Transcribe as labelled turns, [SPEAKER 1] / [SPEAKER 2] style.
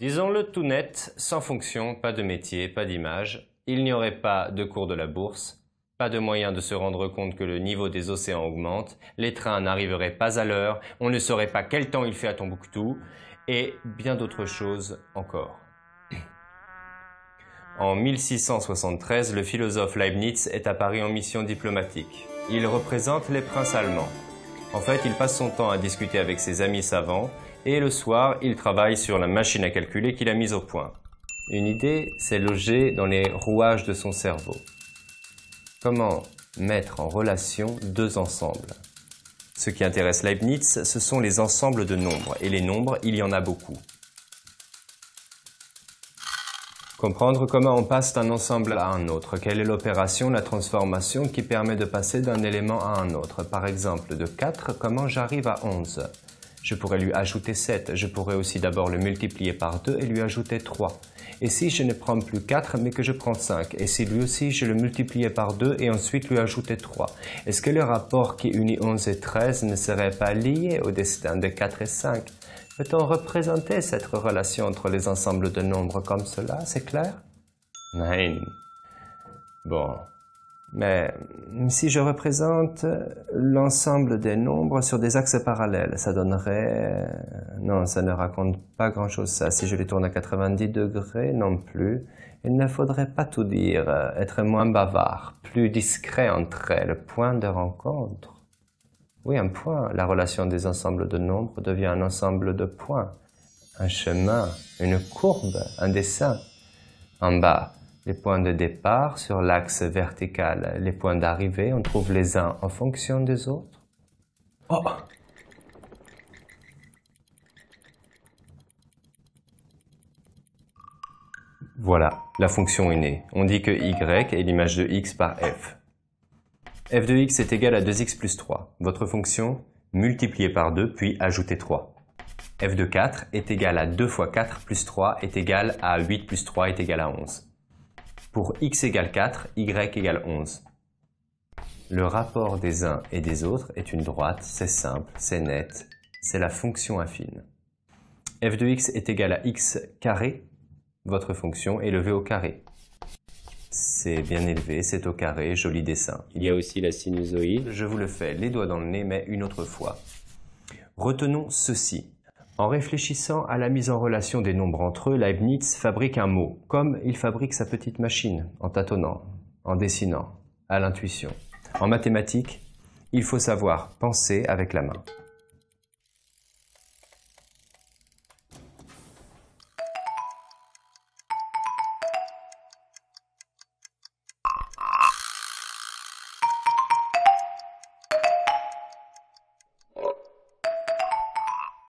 [SPEAKER 1] Disons-le tout net, sans fonction, pas de métier, pas d'image, il n'y aurait pas de cours de la bourse, pas de moyen de se rendre compte que le niveau des océans augmente, les trains n'arriveraient pas à l'heure, on ne saurait pas quel temps il fait à Tombouctou, et bien d'autres choses encore. En 1673, le philosophe Leibniz est à Paris en mission diplomatique. Il représente les princes allemands. En fait, il passe son temps à discuter avec ses amis savants, et le soir, il travaille sur la machine à calculer qu'il a mise au point. Une idée s'est logée dans les rouages de son cerveau. Comment mettre en relation deux ensembles? Ce qui intéresse Leibniz, ce sont les ensembles de nombres, et les nombres, il y en a beaucoup. Comprendre comment on passe d'un ensemble à un autre, quelle est l'opération, la transformation qui permet de passer d'un élément à un autre. Par exemple, de 4, comment j'arrive à 11? Je pourrais lui ajouter 7, je pourrais aussi d'abord le multiplier par 2 et lui ajouter 3. Et si je ne prends plus 4, mais que je prends 5, et si lui aussi je le multipliais par 2 et ensuite lui ajoutais 3, est-ce que le rapport qui unit 11 et 13 ne serait pas lié au destin de 4 et 5? Peut-on représenter cette relation entre les ensembles de nombres comme cela, c'est clair? Nein. Bon. Mais si je représente l'ensemble des nombres sur des axes parallèles, ça donnerait... Non, ça ne raconte pas grand-chose ça. Si je les tourne à 90 degrés, non plus. Il ne faudrait pas tout dire, être moins bavard, plus discret entre elles, point de rencontre. Oui, un point. La relation des ensembles de nombres devient un ensemble de points. Un chemin, une courbe, un dessin. En bas, les points de départ sur l'axe vertical. Les points d'arrivée, on trouve les uns en fonction des autres. Oh! Voilà, la fonction est née. On dit que y est l'image de x par f. f de x est égal à 2x plus 3. Votre fonction, multipliée par 2, puis ajoutez 3. f de 4 est égal à 2 fois 4 plus 3 est égal à 8 plus 3 est égal à 11. Pour x égale 4, y égale 11. Le rapport des uns et des autres est une droite, c'est simple, c'est net, c'est la fonction affine. f de x est égal à x carré, votre fonction élevée au carré. C'est bien élevé, c'est au carré, joli dessin. Il y a aussi la sinusoïde. Je vous le fais les doigts dans le nez, mais une autre fois. Retenons ceci. En réfléchissant à la mise en relation des nombres entre eux, Leibniz fabrique un mot, comme il fabrique sa petite machine, en tâtonnant, en dessinant, à l'intuition. En mathématiques, il faut savoir penser avec la main.